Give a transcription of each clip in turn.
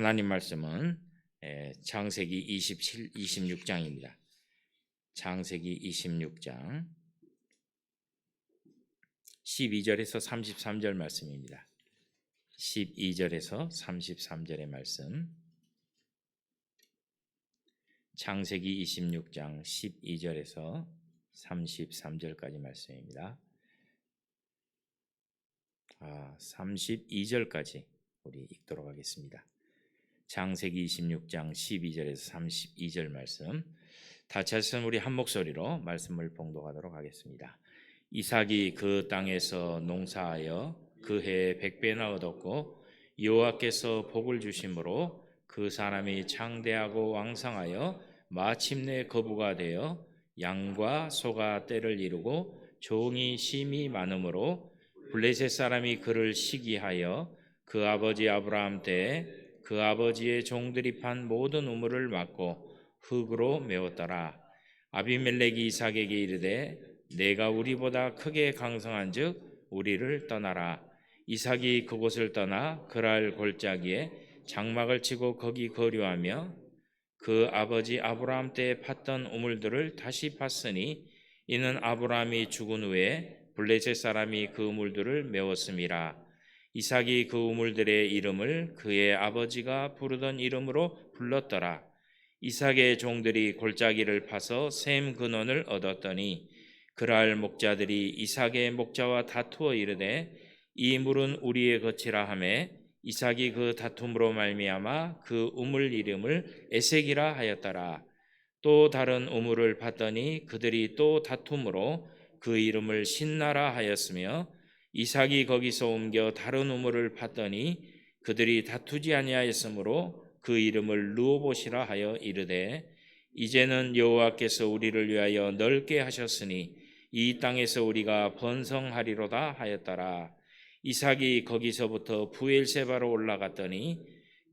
하나님 말씀은 창세기 26장입니다. 창세기 26장 12절에서 33절 말씀입니다. 12절에서 33절의 말씀. 창세기 26장 12절에서 33절까지 말씀입니다. 32절까지 우리 읽도록 하겠습니다. 창세기 26장 12절에서 32절 말씀, 다시 한번 우리 한 목소리로 말씀을 봉독하도록 하겠습니다. 이삭이 그 땅에서 농사하여 그 해에 100배나 얻었고 여호와께서 복을 주심으로 그 사람이 창대하고 왕성하여 마침내 거부가 되어 양과 소가 떼를 이루고 종이 심히 많으므로 블레셋 사람이 그를 시기하여 그 아버지 아브라함 때에 그 아버지의 종들이 판 모든 우물을 막고 흙으로 메웠더라. 아비멜렉이 이삭에게 이르되 내가 우리보다 크게 강성한즉 우리를 떠나라. 이삭이 그곳을 떠나 그랄 골짜기에 장막을 치고 거기 거류하며 그 아버지 아브라함 때에 팠던 우물들을 다시 팠으니 이는 아브라함이 죽은 후에 블레셋 사람이 그 우물들을 메웠음이라. 이삭이 그 우물들의 이름을 그의 아버지가 부르던 이름으로 불렀더라. 이삭의 종들이 골짜기를 파서 샘 근원을 얻었더니 그랄 목자들이 이삭의 목자와 다투어 이르되 이 물은 우리의 것이라 하매 이삭이 그 다툼으로 말미암아 그 우물 이름을 에색이라 하였더라. 또 다른 우물을 팠더니 그들이 또 다툼으로 그 이름을 신나라 하였으며 이삭이 거기서 옮겨 다른 우물을 팠더니 그들이 다투지 아니하였으므로 그 이름을 르호봇이라 하여 이르되 이제는 여호와께서 우리를 위하여 넓게 하셨으니 이 땅에서 우리가 번성하리로다 하였더라. 이삭이 거기서부터 부엘세바로 올라갔더니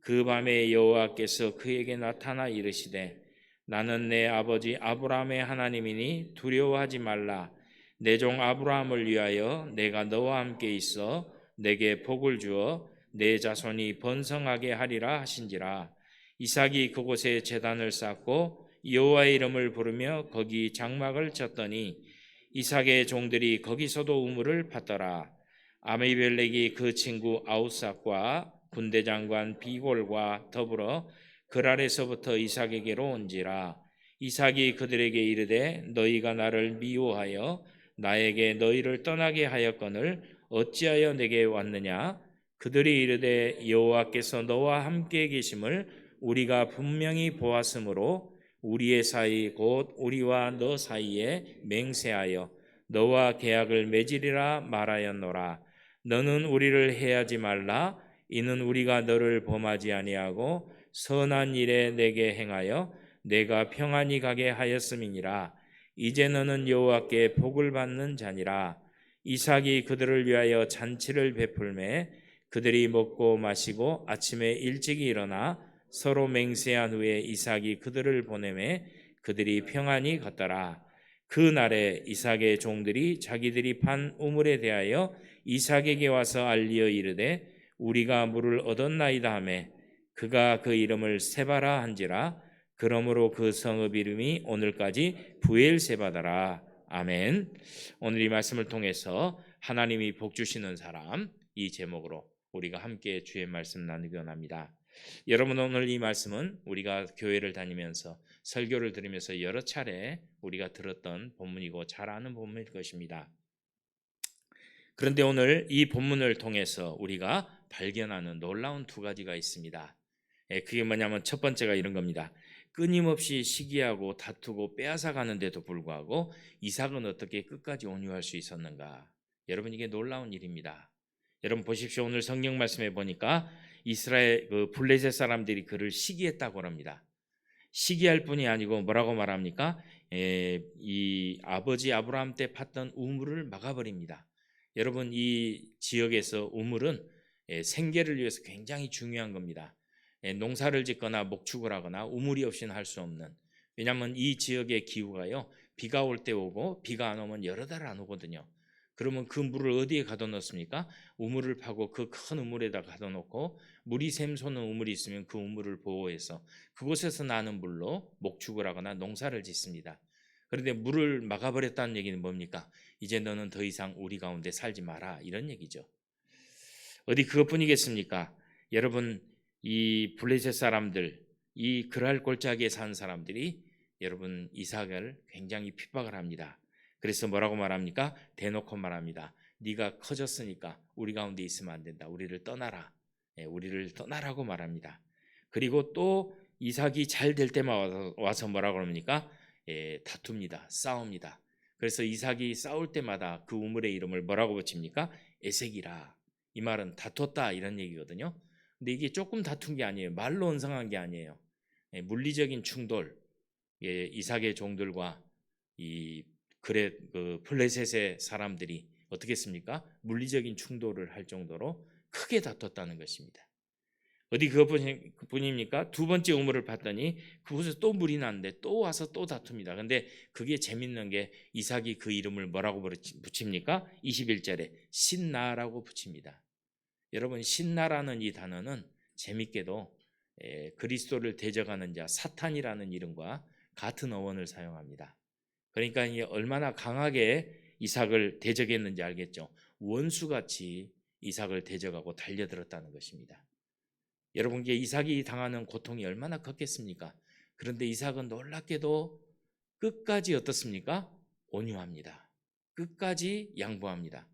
그 밤에 여호와께서 그에게 나타나 이르시되 나는 내 아버지 아브라함의 하나님이니 두려워하지 말라. 내 종 아브라함을 위하여 내가 너와 함께 있어 내게 복을 주어 내 자손이 번성하게 하리라 하신지라. 이삭이 그곳에 제단을 쌓고 여호와의 이름을 부르며 거기 장막을 쳤더니 이삭의 종들이 거기서도 우물을 팠더라. 아비멜렉이 그 친구 아우삭과 군대장관 비골과 더불어 그랄에서부터 이삭에게로 온지라. 이삭이 그들에게 이르되 너희가 나를 미워하여 나에게 너희를 떠나게 하였거늘 어찌하여 내게 왔느냐? 그들이 이르되 여호와께서 너와 함께 계심을 우리가 분명히 보았으므로 우리의 사이 곧 우리와 너 사이에 맹세하여 너와 계약을 맺으리라 말하였노라. 너는 우리를 해하지 말라. 이는 우리가 너를 범하지 아니하고 선한 일에 내게 행하여 내가 평안히 가게 하였음이니라. 이제 너는 여호와께 복을 받는 자니라. 이삭이 그들을 위하여 잔치를 베풀매 그들이 먹고 마시고 아침에 일찍 일어나 서로 맹세한 후에 이삭이 그들을 보내매 그들이 평안히 갔더라. 그 날에 이삭의 종들이 자기들이 판 우물에 대하여 이삭에게 와서 알리어 이르되 우리가 물을 얻었나이다 하매 그가 그 이름을 세바라 한지라. 그러므로 그 성읍 이름이 오늘까지 부엘세바다라. 아멘. 오늘 이 말씀을 통해서 하나님이 복 주시는 사람, 이 제목으로 우리가 함께 주의 말씀 나누기 원합니다. 여러분, 오늘 이 말씀은 우리가 교회를 다니면서 설교를 들으면서 여러 차례 우리가 들었던 본문이고 잘 아는 본문일 것입니다. 그런데 오늘 이 본문을 통해서 우리가 발견하는 놀라운 두 가지가 있습니다. 그게 뭐냐면 첫 번째가 이런 겁니다. 끊임없이 시기하고 다투고 빼앗아가는데도 불구하고 이삭은 어떻게 끝까지 온유할 수 있었는가? 여러분, 이게 놀라운 일입니다. 여러분 보십시오. 오늘 성경 말씀에 보니까 이스라엘 블레셋 사람들이 그를 시기했다고 합니다. 시기할 뿐이 아니고 뭐라고 말합니까? 이 아버지 아브라함 때 팠던 우물을 막아버립니다. 여러분, 이 지역에서 우물은 생계를 위해서 굉장히 중요한 겁니다. 농사를 짓거나 목축을 하거나 우물이 없이는 할 수 없는, 왜냐하면 이 지역의 기후가요 비가 올 때 오고 비가 안 오면 여러 달 안 오거든요. 그러면 그 물을 어디에 가둬놓습니까? 우물을 파고 그 큰 우물에다 가둬놓고 물이 샘솟는 우물이 있으면 그 우물을 보호해서 그곳에서 나는 물로 목축을 하거나 농사를 짓습니다. 그런데 물을 막아버렸다는 얘기는 뭡니까? 이제 너는 더 이상 우리 가운데 살지 마라, 이런 얘기죠. 어디 그것뿐이겠습니까? 여러분, 이 블레셋 사람들, 이 그랄 골짜기에 산 사람들이 여러분 이삭을 굉장히 핍박을 합니다. 그래서 뭐라고 말합니까? 대놓고 말합니다. 네가 커졌으니까 우리 가운데 있으면 안 된다. 우리를 떠나라. 우리를 떠나라고 말합니다. 그리고 또 이삭이 잘 될 때만 와서 뭐라고 합니까? 다툽니다. 싸웁니다. 그래서 이삭이 싸울 때마다 그 우물의 이름을 뭐라고 붙입니까? 에색이라. 이 말은 다퉜다, 이런 얘기거든요. 근데 이게 조금 다툰 게 아니에요. 말로 언성한 게 아니에요. 물리적인 충돌, 이삭의 종들과 이 그 블레셋의 사람들이 어떻게 했습니까? 물리적인 충돌을 할 정도로 크게 다퉜다는 것입니다. 어디 그것뿐입니까? 두 번째 우물을 봤더니 그곳에서 또 물이 나는데 또 와서 또 다툽니다. 근데 그게 재밌는 게 이삭이 그 이름을 뭐라고 붙입니까? 21절에 신나라고 붙입니다. 여러분, 신나라는 이 단어는 재밌게도 그리스도를 대적하는 자 사탄이라는 이름과 같은 어원을 사용합니다. 그러니까 이게 얼마나 강하게 이삭을 대적했는지 알겠죠? 원수같이 이삭을 대적하고 달려들었다는 것입니다. 여러분께 이삭이 당하는 고통이 얼마나 컸겠습니까? 그런데 이삭은 놀랍게도 끝까지 어떻습니까? 온유합니다. 끝까지 양보합니다.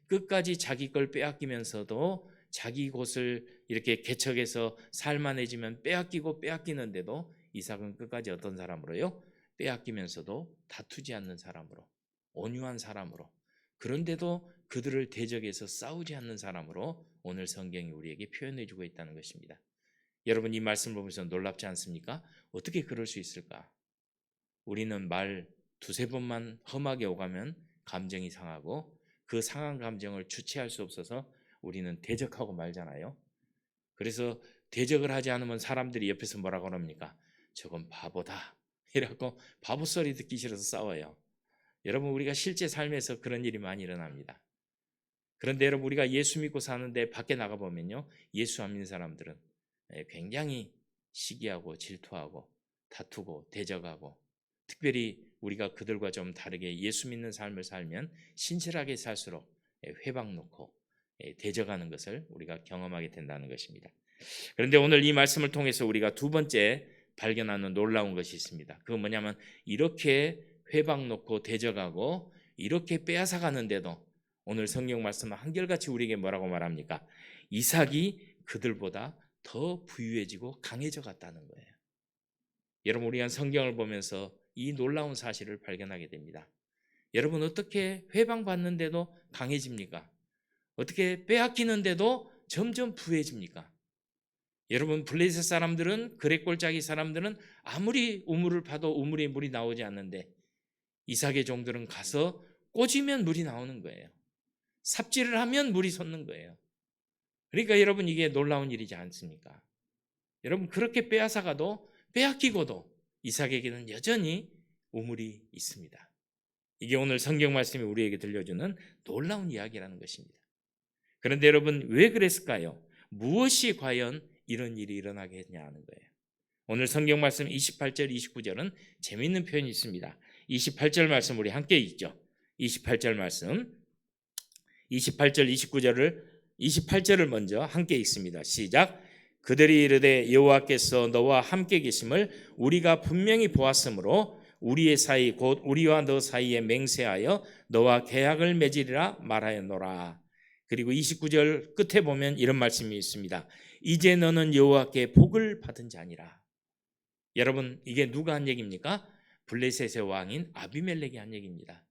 끝까지 자기 걸 빼앗기면서도 자기 곳을 이렇게 개척해서 살만해지면 빼앗기는데도 이삭은 끝까지 어떤 사람으로요? 빼앗기면서도 다투지 않는 사람으로, 온유한 사람으로, 그런데도 그들을 대적해서 싸우지 않는 사람으로 오늘 성경이 우리에게 표현해 주고 있다는 것입니다. 여러분, 이 말씀을 보면서 놀랍지 않습니까? 어떻게 그럴 수 있을까? 우리는 말 두세 번만 험하게 오가면 감정이 상하고 그 상한 감정을 주체할 수 없어서 우리는 대적하고 말잖아요. 그래서 대적을 하지 않으면 사람들이 옆에서 뭐라고 합니까? 저건 바보다. 이라고 바보 소리 듣기 싫어서 싸워요. 여러분, 우리가 실제 삶에서 그런 일이 많이 일어납니다. 그런데 여러분, 우리가 예수 믿고 사는데 밖에 나가보면요, 예수 안 믿는 사람들은 굉장히 시기하고 질투하고 다투고 대적하고, 특별히 우리가 그들과 좀 다르게 예수 믿는 삶을 살면 신실하게 살수록 회방 놓고 대적하는 것을 우리가 경험하게 된다는 것입니다. 그런데 오늘 이 말씀을 통해서 우리가 두 번째 발견하는 놀라운 것이 있습니다. 그건 뭐냐면 이렇게 회방 놓고 대적하고 이렇게 빼앗아 가는데도 오늘 성경 말씀은 한결같이 우리에게 뭐라고 말합니까? 이삭이 그들보다 더 부유해지고 강해져 갔다는 거예요. 여러분, 우리가 성경을 보면서 이 놀라운 사실을 발견하게 됩니다. 여러분, 어떻게 회방받는데도 강해집니까? 어떻게 빼앗기는데도 점점 부유해집니까? 여러분, 블레셋 사람들은, 그렛 골짜기 사람들은 아무리 우물을 파도 우물에 물이 나오지 않는데 이삭의 종들은 가서 꽂으면 물이 나오는 거예요. 삽질을 하면 물이 솟는 거예요. 그러니까 여러분, 이게 놀라운 일이지 않습니까? 여러분, 그렇게 빼앗아가도 빼앗기고도 이삭에게는 여전히 우물이 있습니다. 이게 오늘 성경 말씀이 우리에게 들려주는 놀라운 이야기라는 것입니다. 그런데 여러분, 왜 그랬을까요? 무엇이 과연 이런 일이 일어나게 했냐는 거예요. 오늘 성경 말씀 28절, 29절은 재미있는 표현이 있습니다. 28절 말씀 우리 함께 읽죠. 28절 말씀 28절, 28절을 먼저 함께 읽습니다. 시작. 그들이 이르되 여호와께서 너와 함께 계심을 우리가 분명히 보았으므로 우리의 사이 곧 우리와 너 사이에 맹세하여 너와 계약을 맺으리라 말하였노라. 그리고 29절 끝에 보면 이런 말씀이 있습니다. 이제 너는 여호와께 복을 받은 자니라. 여러분, 이게 누가 한 얘기입니까? 블레셋의 왕인 아비멜렉이 한 얘기입니다.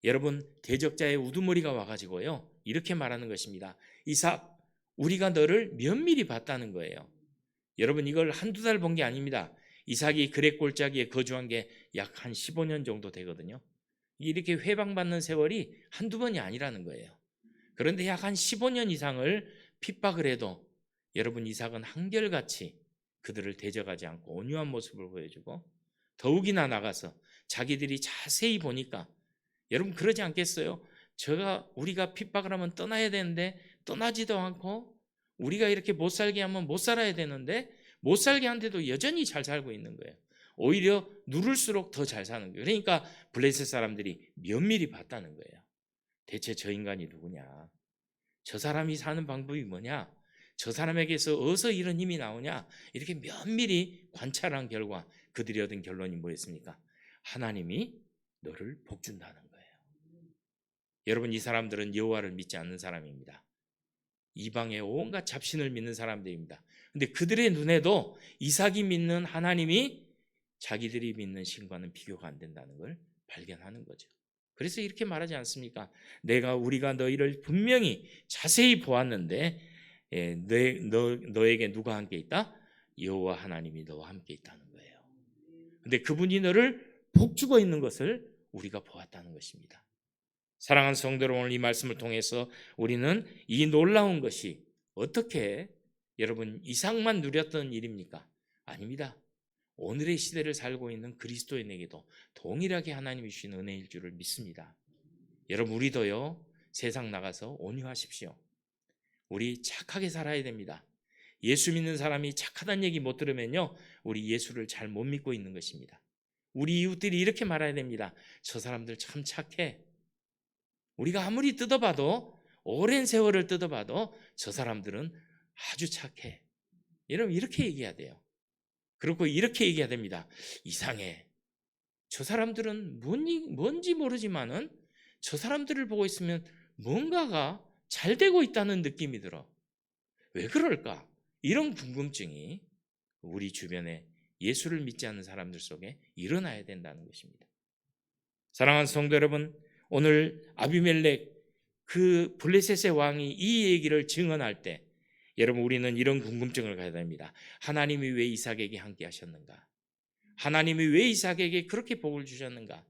여러분, 대적자의 우두머리가 와가지고요, 이렇게 말하는 것입니다. 이삭, 우리가 너를 면밀히 봤다는 거예요. 여러분, 이걸 한두 달 본 게 아닙니다. 이삭이 그렛 골짜기에 거주한 게 약 한 15년 정도 되거든요. 이렇게 회방받는 세월이 한두 번이 아니라는 거예요. 그런데 약 한 15년 이상을 핍박을 해도 여러분, 이삭은 한결같이 그들을 대적하지 않고 온유한 모습을 보여주고, 더욱이나 나가서 자기들이 자세히 보니까, 여러분 그러지 않겠어요? 우리가 핍박을 하면 떠나야 되는데 떠나지도 않고, 우리가 이렇게 못 살게 하면 못 살아야 되는데 못 살게 한데도 여전히 잘 살고 있는 거예요. 오히려 누를수록 더 잘 사는 거예요. 그러니까 블레셋 사람들이 면밀히 봤다는 거예요. 대체 저 인간이 누구냐? 저 사람이 사는 방법이 뭐냐? 저 사람에게서 어디서 이런 힘이 나오냐? 이렇게 면밀히 관찰한 결과 그들이 얻은 결론이 뭐였습니까? 하나님이 너를 복준다는 거예요. 여러분, 이 사람들은 여호와를 믿지 않는 사람입니다. 이방의 온갖 잡신을 믿는 사람들입니다. 근데 그들의 눈에도 이삭이 믿는 하나님이 자기들이 믿는 신과는 비교가 안 된다는 걸 발견하는 거죠. 그래서 이렇게 말하지 않습니까? 우리가 너희를 분명히 자세히 보았는데 너에게 누가 함께 있다? 여호와 하나님이 너와 함께 있다는 거예요. 근데 그분이 너를 복주고 있는 것을 우리가 보았다는 것입니다. 사랑하는 성도 여러분, 오늘 이 말씀을 통해서 우리는 이 놀라운 것이 어떻게 여러분 이삭만 누렸던 일입니까? 아닙니다. 오늘의 시대를 살고 있는 그리스도인에게도 동일하게 하나님이 주신 은혜일 줄을 믿습니다. 여러분, 우리도요, 세상 나가서 온유하십시오. 우리 착하게 살아야 됩니다. 예수 믿는 사람이 착하다는 얘기 못 들으면요, 우리 예수를 잘 못 믿고 있는 것입니다. 우리 이웃들이 이렇게 말해야 됩니다. 저 사람들 참 착해. 우리가 아무리 뜯어봐도, 오랜 세월을 뜯어봐도 저 사람들은 아주 착해. 여러분, 이렇게 얘기해야 돼요. 그리고 이렇게 얘기해야 됩니다. 이상해. 저 사람들은 뭔지 모르지만은 저 사람들을 보고 있으면 뭔가가 잘 되고 있다는 느낌이 들어. 왜 그럴까? 이런 궁금증이 우리 주변에 예수를 믿지 않는 사람들 속에 일어나야 된다는 것입니다. 사랑하는 성도 여러분, 오늘 아비멜렉 그 블레셋의 왕이 이 얘기를 증언할 때 여러분, 우리는 이런 궁금증을 가져야 됩니다. 하나님이 왜 이삭에게 함께 하셨는가? 하나님이 왜 이삭에게 그렇게 복을 주셨는가?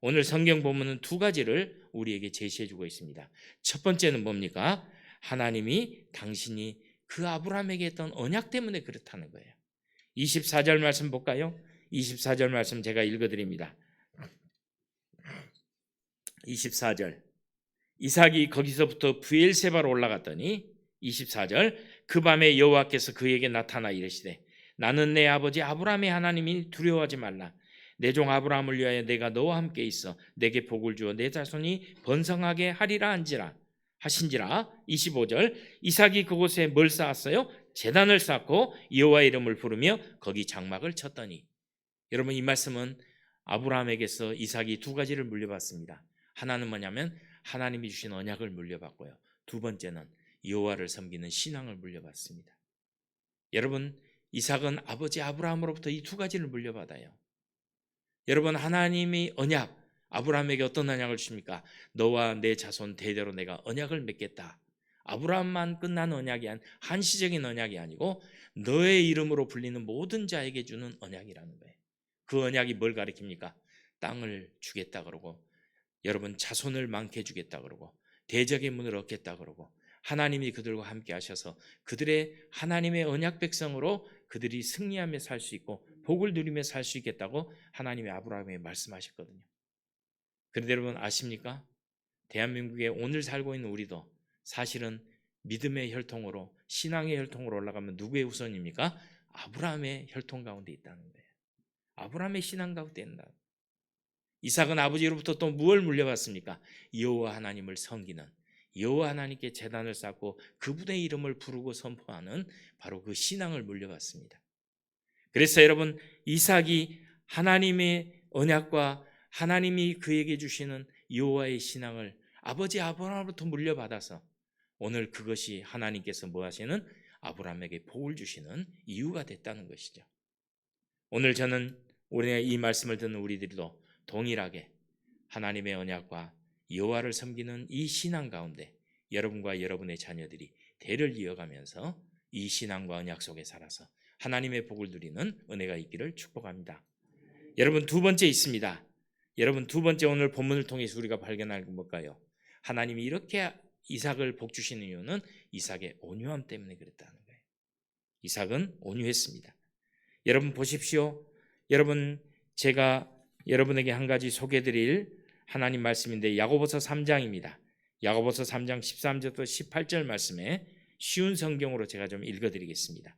오늘 성경 본문은 두 가지를 우리에게 제시해 주고 있습니다. 첫 번째는 뭡니까? 하나님이 당신이 그 아브라함에게 했던 언약 때문에 그렇다는 거예요. 24절 말씀 볼까요? 24절 말씀 제가 읽어드립니다. 24절, 이삭이 거기서부터 브엘세바로 올라갔더니 24절, 그 밤에 여호와께서 그에게 나타나 이르시되 나는 내 아버지 아브라함의 하나님이니 두려워하지 말라. 내 종 아브라함을 위하여 내가 너와 함께 있어 내게 복을 주어 내 자손이 번성하게 하리라 하신지라. 25절, 이삭이 그곳에 뭘 쌓았어요? 제단을 쌓고 여호와의 이름을 부르며 거기 장막을 쳤더니. 여러분, 이 말씀은 아브라함에게서 이삭이 두 가지를 물려받습니다. 하나는 뭐냐면 하나님이 주신 언약을 물려받고요, 두 번째는 여호와를 섬기는 신앙을 물려받습니다. 여러분, 이삭은 아버지 아브라함으로부터 이 두 가지를 물려받아요. 여러분, 하나님이 언약, 아브라함에게 어떤 언약을 주십니까? 너와 내 자손 대대로 내가 언약을 맺겠다. 아브라함만 끝난 언약이 한시적인 언약이 아니고 너의 이름으로 불리는 모든 자에게 주는 언약이라는 거예요. 그 언약이 뭘 가리킵니까? 땅을 주겠다 그러고, 여러분 자손을 많게 주겠다 그러고, 대적의 문을 얻겠다 그러고, 하나님이 그들과 함께 하셔서 그들의 하나님의 언약 백성으로 그들이 승리하며 살 수 있고 복을 누리며 살 수 있겠다고 하나님의 아브라함에게 말씀하셨거든요. 그런데 여러분 아십니까? 대한민국에 오늘 살고 있는 우리도 사실은 믿음의 혈통으로, 신앙의 혈통으로 올라가면 누구의 후손입니까? 아브라함의 혈통 가운데 있다는 거예요. 아브라함의 신앙 가운데 있다. 이삭은 아버지로부터 또 무엇을 물려받습니까? 여호와 하나님을 섬기는, 여호와 하나님께 제단을 쌓고 그분의 이름을 부르고 선포하는 바로 그 신앙을 물려받습니다. 그래서 여러분, 이삭이 하나님의 언약과 하나님이 그에게 주시는 여호와의 신앙을 아버지 아브라함으로부터 물려받아서 오늘 그것이 하나님께서 뭐 하시는, 아브라함에게 복을 주시는 이유가 됐다는 것이죠. 오늘 저는 우리가 이 말씀을 듣는 우리들도 동일하게 하나님의 언약과 여호와를 섬기는 이 신앙 가운데 여러분과 여러분의 자녀들이 대를 이어가면서 이 신앙과 언약 속에 살아서 하나님의 복을 누리는 은혜가 있기를 축복합니다. 여러분, 두 번째 있습니다. 여러분, 두 번째 오늘 본문을 통해서 우리가 발견할 건 뭘까요? 하나님이 이렇게 이삭을 복 주시는 이유는 이삭의 온유함 때문에 그랬다는 거예요. 이삭은 온유했습니다. 여러분 보십시오. 여러분, 제가 여러분에게 한 가지 소개드릴 하나님 말씀인데 야고보서 3장입니다. 야고보서 3장 13절부터 18절 말씀에 쉬운 성경으로 제가 좀 읽어드리겠습니다.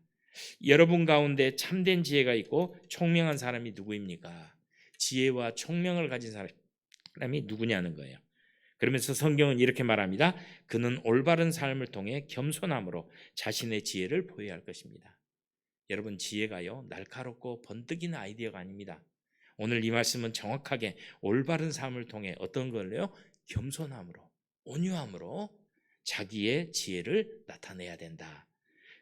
여러분 가운데 참된 지혜가 있고 총명한 사람이 누구입니까? 지혜와 총명을 가진 사람이 누구냐는 거예요. 그러면서 성경은 이렇게 말합니다. 그는 올바른 삶을 통해 겸손함으로 자신의 지혜를 보여야 할 것입니다. 여러분, 지혜가요 날카롭고 번뜩이는 아이디어가 아닙니다. 오늘 이 말씀은 정확하게 올바른 삶을 통해 어떤 걸요? 겸손함으로, 온유함으로 자기의 지혜를 나타내야 된다.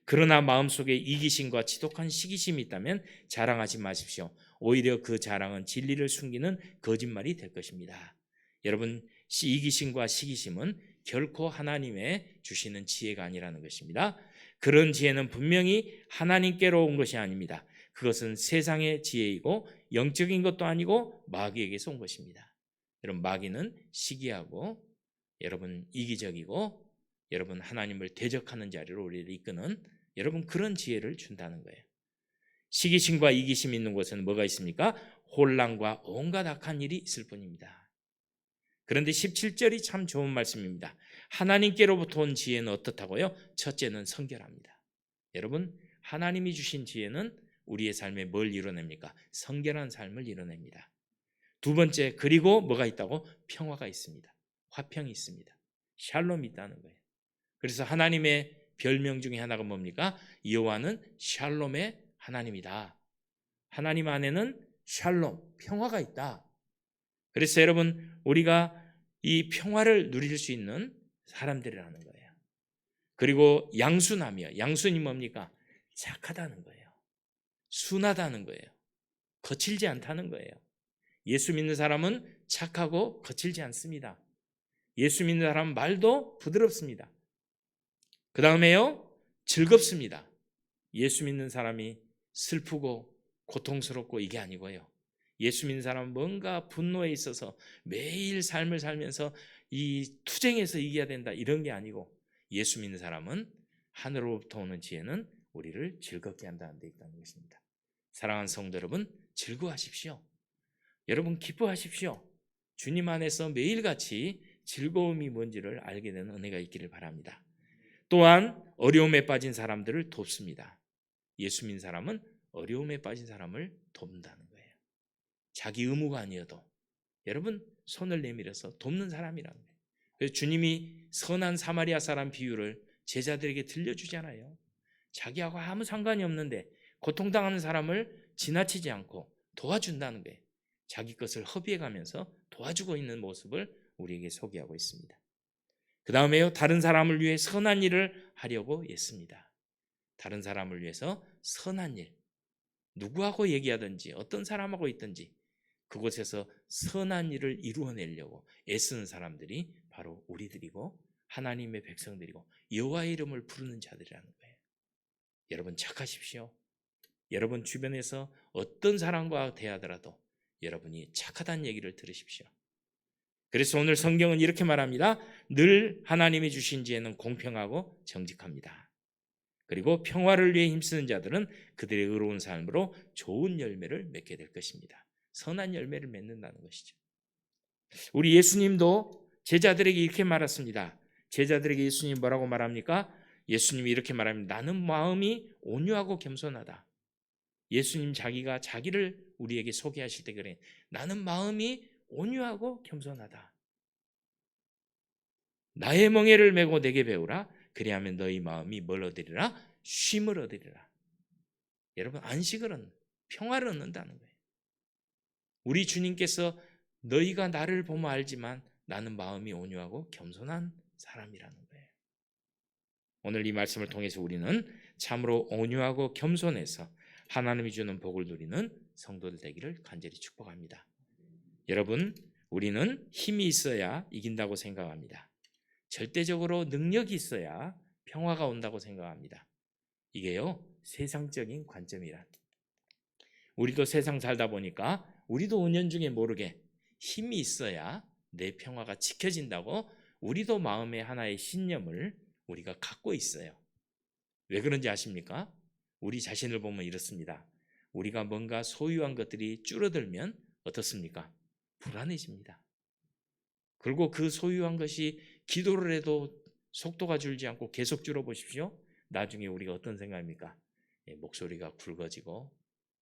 그러나 마음속에 이기심과 지독한 시기심이 있다면 자랑하지 마십시오. 오히려 그 자랑은 진리를 숨기는 거짓말이 될 것입니다. 여러분, 이기심과 시기심은 결코 하나님의 주시는 지혜가 아니라는 것입니다. 그런 지혜는 분명히 하나님께로 온 것이 아닙니다. 그것은 세상의 지혜이고 영적인 것도 아니고 마귀에게서 온 것입니다. 여러분, 마귀는 시기하고 여러분 이기적이고 여러분 하나님을 대적하는 자리로 우리를 이끄는 여러분 그런 지혜를 준다는 거예요. 시기심과 이기심 있는 곳에는 뭐가 있습니까? 혼란과 온갖 악한 일이 있을 뿐입니다. 그런데 17절이 참 좋은 말씀입니다. 하나님께로부터 온 지혜는 어떻다고요? 첫째는 성결합니다. 여러분, 하나님이 주신 지혜는 우리의 삶에 뭘 이뤄냅니까? 성결한 삶을 이뤄냅니다. 두 번째, 그리고 뭐가 있다고? 평화가 있습니다. 화평이 있습니다. 샬롬이 있다는 거예요. 그래서 하나님의 별명 중에 하나가 뭡니까? 여호와는 샬롬의 하나님이다. 하나님 안에는 샬롬, 평화가 있다. 그래서 여러분, 우리가 이 평화를 누릴 수 있는 사람들이라는 거예요. 그리고 양순하며, 양순이 뭡니까? 착하다는 거예요. 순하다는 거예요. 거칠지 않다는 거예요. 예수 믿는 사람은 착하고 거칠지 않습니다. 예수 믿는 사람은 말도 부드럽습니다. 그 다음에요, 즐겁습니다. 예수 믿는 사람이 슬프고 고통스럽고 이게 아니고요. 예수 믿는 사람은 뭔가 분노에 있어서 매일 삶을 살면서 이 투쟁에서 이겨야 된다 이런 게 아니고 예수 믿는 사람은 하늘로부터 오는 지혜는 우리를 즐겁게 한다는 데 있다는 것입니다. 사랑하는 성도 여러분, 즐거워하십시오. 여러분 기뻐하십시오. 주님 안에서 매일같이 즐거움이 뭔지를 알게 되는 은혜가 있기를 바랍니다. 또한 어려움에 빠진 사람들을 돕습니다. 예수 믿는 사람은 어려움에 빠진 사람을 돕는다는 거예요. 자기 의무가 아니어도 여러분 손을 내밀어서 돕는 사람이라는 거예요. 그래서 주님이 선한 사마리아 사람 비유를 제자들에게 들려주잖아요. 자기하고 아무 상관이 없는데 고통당하는 사람을 지나치지 않고 도와준다는 거예요. 자기 것을 허비해가면서 도와주고 있는 모습을 우리에게 소개하고 있습니다. 그 다음에요, 다른 사람을 위해 선한 일을 하려고 애씁니다. 다른 사람을 위해서 선한 일, 누구하고 얘기하든지 어떤 사람하고 있든지 그곳에서 선한 일을 이루어내려고 애쓰는 사람들이 바로 우리들이고 하나님의 백성들이고 여호와의 이름을 부르는 자들이라는 거예요. 여러분 착하십시오. 여러분 주변에서 어떤 사람과 대하더라도 여러분이 착하다는 얘기를 들으십시오. 그래서 오늘 성경은 이렇게 말합니다. 늘 하나님이 주신 지혜는 공평하고 정직합니다. 그리고 평화를 위해 힘쓰는 자들은 그들의 의로운 삶으로 좋은 열매를 맺게 될 것입니다. 선한 열매를 맺는다는 것이죠. 우리 예수님도 제자들에게 이렇게 말했습니다. 제자들에게 예수님 뭐라고 말합니까? 예수님이 이렇게 말합니다. 나는 마음이 온유하고 겸손하다. 예수님 자기가 자기를 우리에게 소개하실 때 그래. 나는 마음이 온유하고 겸손하다. 나의 멍에를 메고 내게 배우라. 그리하면 너희 마음이 뭘 얻으리라? 쉼을 얻으리라. 여러분 안식을 얻는, 평화를 얻는다는 거예요. 우리 주님께서 너희가 나를 보면 알지만 나는 마음이 온유하고 겸손한 사람이라는 거예요. 오늘 이 말씀을 통해서 우리는 참으로 온유하고 겸손해서 하나님이 주는 복을 누리는 성도들 되기를 간절히 축복합니다. 여러분, 우리는 힘이 있어야 이긴다고 생각합니다. 절대적으로 능력이 있어야 평화가 온다고 생각합니다. 이게요, 세상적인 관점이란. 우리도 세상 살다 보니까 우리도 은연중에 모르게 힘이 있어야 내 평화가 지켜진다고 우리도 마음의 하나의 신념을 우리가 갖고 있어요. 왜 그런지 아십니까? 우리 자신을 보면 이렇습니다. 우리가 뭔가 소유한 것들이 줄어들면 어떻습니까? 불안해집니다. 그리고 그 소유한 것이 기도를 해도 속도가 줄지 않고 계속 줄어보십시오. 나중에 우리가 어떤 생각입니까? 목소리가 굵어지고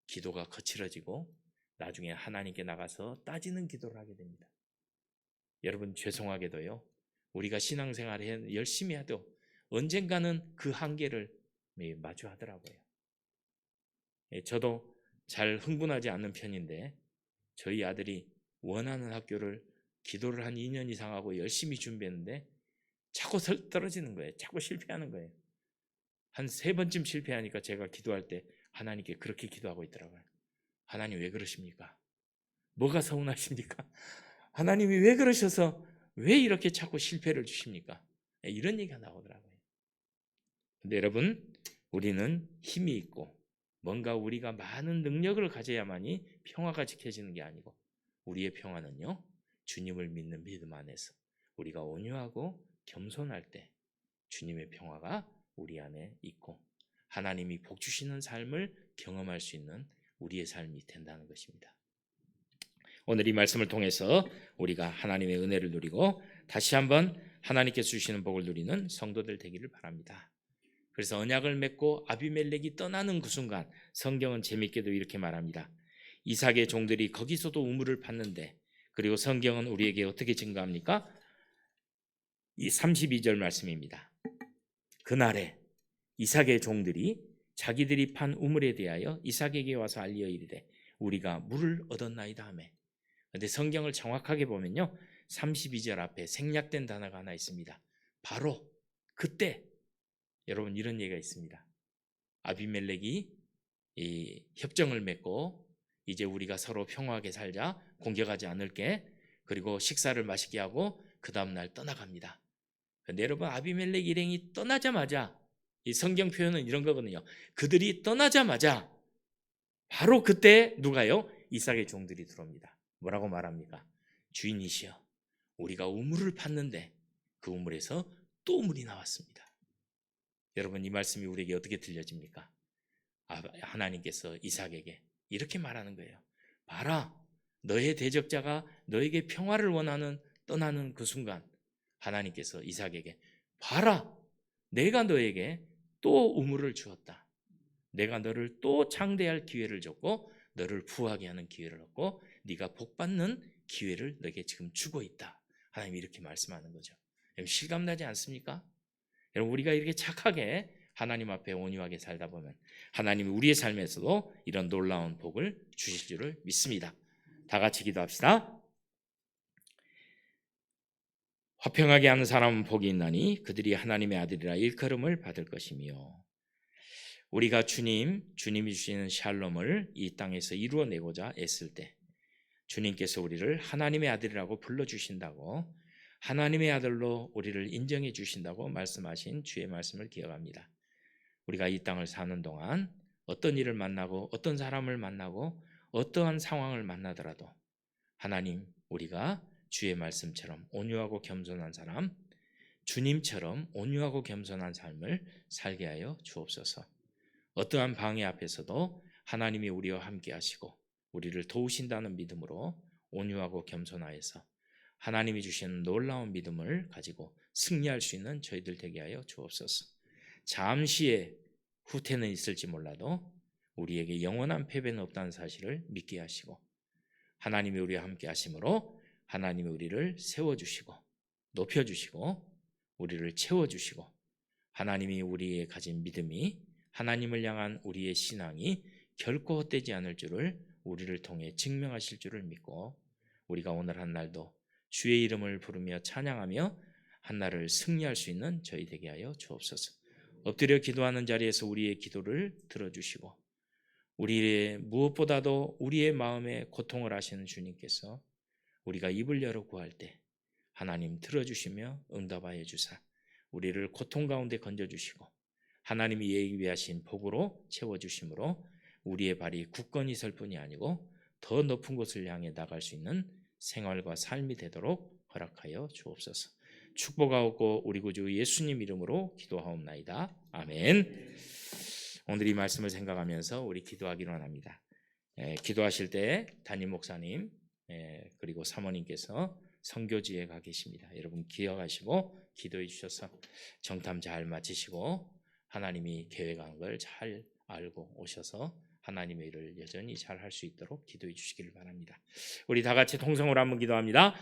기도가 거칠어지고 나중에 하나님께 나가서 따지는 기도를 하게 됩니다. 여러분, 죄송하게도요, 우리가 신앙생활을 열심히 해도 언젠가는 그 한계를 마주하더라고요. 저도 잘 흥분하지 않는 편인데 저희 아들이 원하는 학교를 기도를 한 2년 이상 하고 열심히 준비했는데 자꾸 떨어지는 거예요. 자꾸 실패하는 거예요. 한 3번쯤 실패하니까 제가 기도할 때 하나님께 그렇게 기도하고 있더라고요. 하나님 왜 그러십니까? 뭐가 서운하십니까? 하나님이 왜 그러셔서 왜 이렇게 자꾸 실패를 주십니까? 이런 얘기가 나오더라고요. 근데 여러분, 우리는 힘이 있고 뭔가 우리가 많은 능력을 가져야만이 평화가 지켜지는 게 아니고 우리의 평화는요, 주님을 믿는 믿음 안에서 우리가 온유하고 겸손할 때 주님의 평화가 우리 안에 있고 하나님이 복 주시는 삶을 경험할 수 있는 우리의 삶이 된다는 것입니다. 오늘 이 말씀을 통해서 우리가 하나님의 은혜를 누리고 다시 한번 하나님께서 주시는 복을 누리는 성도들 되기를 바랍니다. 그래서 언약을 맺고 아비멜렉이 떠나는 그 순간 성경은 재밌게도 이렇게 말합니다. 이삭의 종들이 거기서도 우물을 팠는데, 그리고 성경은 우리에게 어떻게 증거합니까? 이 32절 말씀입니다. 그날에 이삭의 종들이 자기들이 판 우물에 대하여 이삭에게 와서 알리어 이르되 우리가 물을 얻었나이다 하매. 그런데 성경을 정확하게 보면요, 32절 앞에 생략된 단어가 하나 있습니다. 바로 그때, 여러분, 이런 얘기가 있습니다. 아비멜렉이 이 협정을 맺고 이제 우리가 서로 평화하게 살자, 공격하지 않을게, 그리고 식사를 맛있게 하고 그 다음날 떠나갑니다. 그런데 여러분, 아비멜렉 일행이 떠나자마자, 이 성경 표현은 이런 거거든요. 그들이 떠나자마자 바로 그때 누가요? 이삭의 종들이 들어옵니다. 뭐라고 말합니까? 주인이시여, 우리가 우물을 팠는데 그 우물에서 또 물이 나왔습니다. 여러분, 이 말씀이 우리에게 어떻게 들려집니까? 하나님께서 이삭에게 이렇게 말하는 거예요. 봐라, 너의 대적자가 너에게 평화를 원하는 떠나는 그 순간 하나님께서 이삭에게 봐라, 내가 너에게 또 우물을 주었다. 내가 너를 또 창대할 기회를 줬고 너를 부하게 하는 기회를 얻고 네가 복받는 기회를 너에게 지금 주고 있다. 하나님이 이렇게 말씀하는 거죠. 실감나지 않습니까? 여러분, 우리가 이렇게 착하게 하나님 앞에 온유하게 살다 보면 하나님이 우리의 삶에서도 이런 놀라운 복을 주실 줄을 믿습니다. 다 같이 기도합시다. 화평하게 하는 사람은 복이 있나니 그들이 하나님의 아들이라 일컬음을 받을 것이며, 우리가 주님이 주시는 샬롬을 이 땅에서 이루어내고자 애쓸 때 주님께서 우리를 하나님의 아들이라고 불러주신다고, 하나님의 아들로 우리를 인정해 주신다고 말씀하신 주의 말씀을 기억합니다. 우리가 이 땅을 사는 동안 어떤 일을 만나고 어떤 사람을 만나고 어떠한 상황을 만나더라도 하나님, 우리가 주의 말씀처럼 온유하고 겸손한 사람, 주님처럼 온유하고 겸손한 삶을 살게 하여 주옵소서. 어떠한 방해 앞에서도 하나님이 우리와 함께 하시고 우리를 도우신다는 믿음으로 온유하고 겸손하여서 하나님이 주시는 놀라운 믿음을 가지고 승리할 수 있는 저희들 되게 하여 주옵소서. 잠시의 후퇴는 있을지 몰라도 우리에게 영원한 패배는 없다는 사실을 믿게 하시고 하나님이 우리와 함께 하심으로 하나님이 우리를 세워주시고 높여주시고 우리를 채워주시고 하나님이 우리의 가진 믿음이, 하나님을 향한 우리의 신앙이 결코 헛되지 않을 줄을 우리를 통해 증명하실 줄을 믿고 우리가 오늘 한 날도 주의 이름을 부르며 찬양하며 한 날을 승리할 수 있는 저희 되게 하여 주옵소서. 엎드려 기도하는 자리에서 우리의 기도를 들어주시고 우리의 무엇보다도 우리의 마음에 고통을 하시는 주님께서 우리가 입을 열어 구할 때 하나님 들어주시며 응답하여 주사 우리를 고통 가운데 건져주시고 하나님이 예비하신 복으로 채워주심으로 우리의 발이 굳건히 설 뿐이 아니고 더 높은 곳을 향해 나갈 수 있는 생활과 삶이 되도록 허락하여 주옵소서. 축복하옵고 우리 구주 예수님 이름으로 기도하옵나이다. 아멘. 오늘 이 말씀을 생각하면서 우리 기도하기로 합니다. 기도하실 때 담임 목사님 그리고 사모님께서 선교지에 가 계십니다. 여러분 기억하시고 기도해 주셔서 정탐 잘 마치시고 하나님이 계획한 걸 잘 알고 오셔서 하나님의 일을 여전히 잘 할 수 있도록 기도해 주시기를 바랍니다. 우리 다 같이 통성으로 한번 기도합니다.